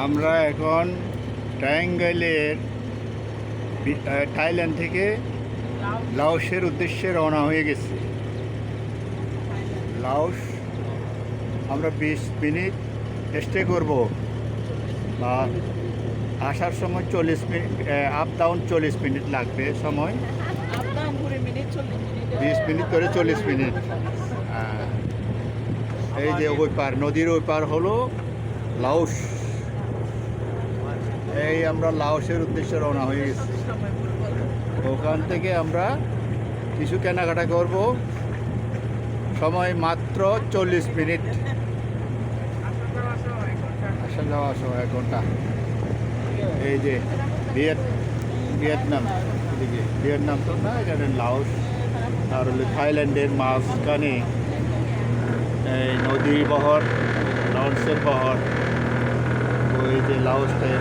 আমরা এখন ট্রায়াঙ্গেলের থাইল্যান্ড থেকে লাওসের উদ্দেশ্যে রওনা হয়ে গেছি। লাওস আমরা 20 মিনিট স্টে করব, আর আসার সময় 40 মিনিট, আপ ডাউন 40 মিনিট লাগবে সময়, 20 মিনিট করে 40 মিনিট। এই যে ওই পার, নদীর ওই পার হলো লাওস। এই আমরা লাওসের উদ্দেশ্যে রওনা হয়ে গেছি। ওখান থেকে আমরা কিছু কেনাকাটা করব, সময় মাত্র 40 মিনিট, আসা যাওয়া 1 ঘন্টা। এই যে ভিয়েতনাম, এদিকে ভিয়েতনাম তো না, এখানে লাওস আর হলো থাইল্যান্ডের মাঝখানে এই নদী বহর, লাওসের বহর। ওই যে লাওসের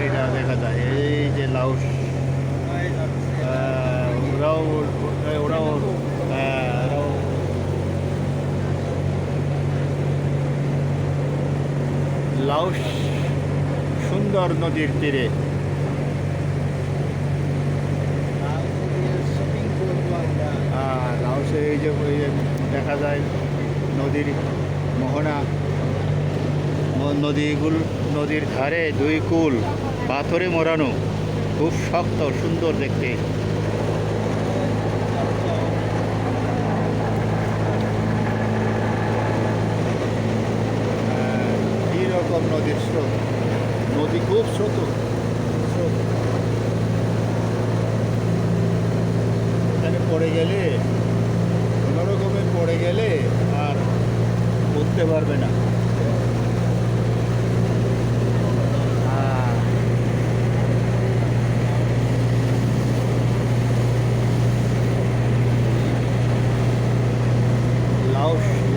এইটা দেখা যায়, এই যে লাওস। ওরাও লাওস সুন্দর নদীর তীরে। লাওসে এই যে দেখা যায় নদীর মোহনা, নদীর ধারে 2 কুল পাথরে মোড়ানো, খুব শক্ত সুন্দর দেখতে। এইরকম নদীর স্রোত, নদী খুব স্রোত। এখানে পড়ে গেলে, কোনো রকমে পড়ে গেলে আর উঠতে পারবে না।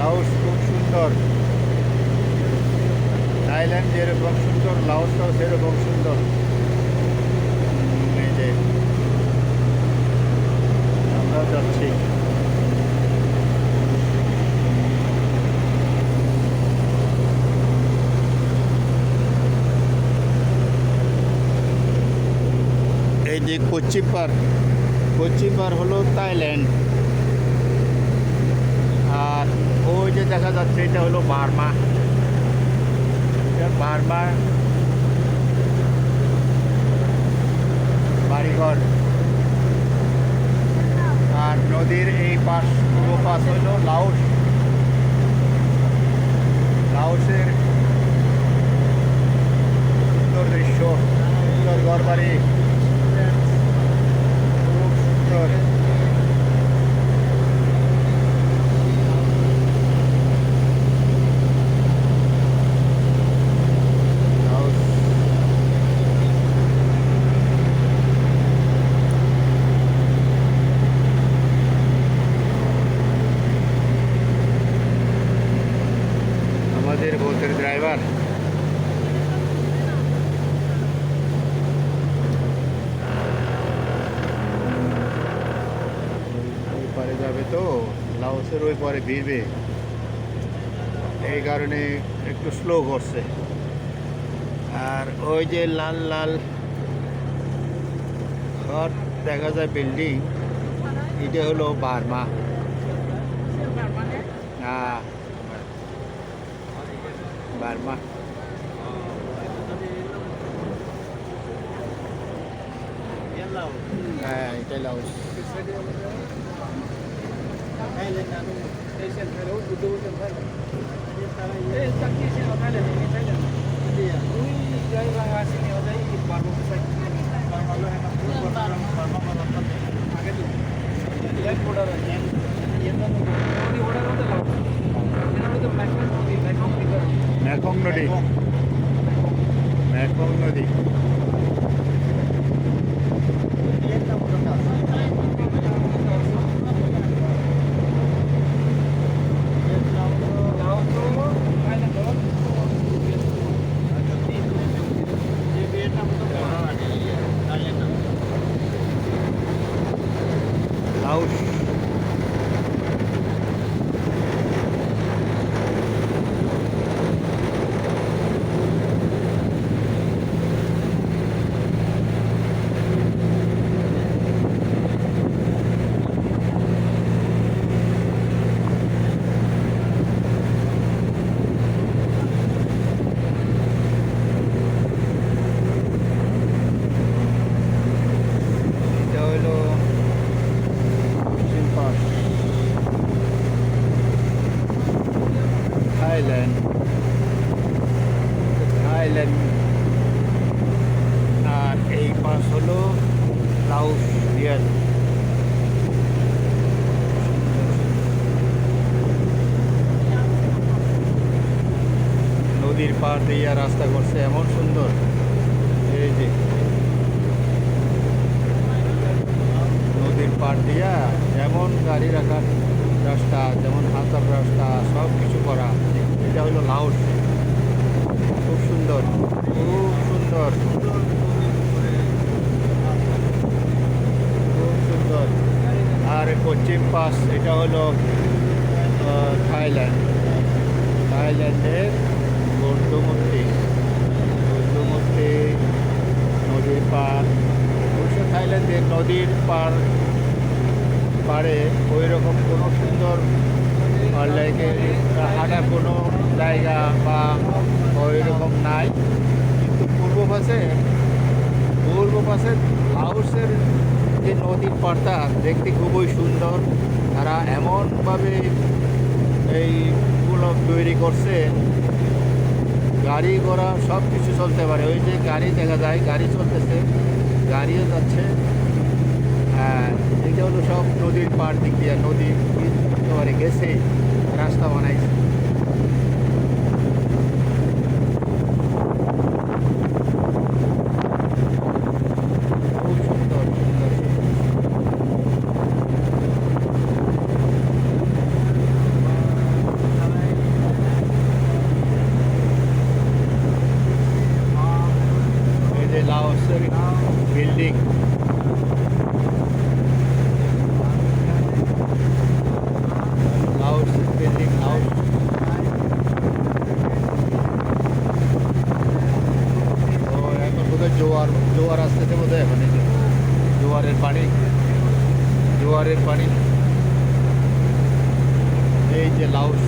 লাওস খুব সুন্দর, থাইল্যান্ড যেরকম সুন্দর লাওসটাও সেরকম সুন্দর। এই যে আমরা যাচ্ছি। এই যে পশ্চিম পার হলো থাইল্যান্ড, আর ওই যে দেখা যাচ্ছে এটা হলো বার্মা। বার্মা বাড়িঘর, আর নদীর এই পূর্ব পাশ হইল লাওসের সুন্দর দৃশ্য, সুন্দর ঘরবাড়ি, খুব সুন্দর। আমাদের বোটের ড্রাইভার ওই পারে যাবে, তো লাওসের ওই পারে ভিড়বে, এই কারণে একটু স্লো করছে। আর ওই যে লাল লাল ঘর দেখা যায়, বিল্ডিং, এটা হলো বার্মা। হ্যাঁ, বার্মা। হ্যাঁ, এটাই লাওস। মেকং নদী। Laos Thailand. আর এই পাশ হলো লাউস ভিয়েত। নদীর পাড় দিয়ে রাস্তা করছে এমন সুন্দর। এই যে নদীর পাড় দিয়া যেমন গাড়ি রাখার রাস্তা, যেমন হাঁটার রাস্তা, সব কিছু করা। এটা হলো লাউস। খুব সুন্দর, খুব সুন্দর, খুব সুন্দর। আর পশ্চিম পাশ এটা হলো থাইল্যান্ড। থাইল্যান্ডের বৌদ্ধমূর্তি, বৌদ্ধমূর্তি, নদীর পাড়। অবশ্য থাইল্যান্ডের নদীর পাড়ে ওই রকম কোনো সুন্দর হাঁটার কোনো জায়গা বা ওই রকম নাই। কিন্তু পূর্ব পাশে লাউসের যে নদীর পাড়টা দেখতে খুবই সুন্দর। তারা এমনভাবে এই পুল তৈরি করছে, গাড়ি ঘোড়া সব কিছু চলতে পারে। ওই যে গাড়ি দেখা যায়, গাড়ি চলতেছে, গাড়িও যাচ্ছে। হ্যাঁ, এটা হলো সব নদীর পাড় দিক দিয়ে, নদী একেবারে গেছে, রাস্তা বানাইছে। খুব সুন্দর সুন্দর। এই যে লাওসের বিল্ডিং, লাউস বিল্ডিং, লাউস। তো এখন বোধহয় জোয়ার আসতেছে বোধহয়। এখন এই যে জোয়ারের পানি, জোয়ারের পানি। এই যে লাউস।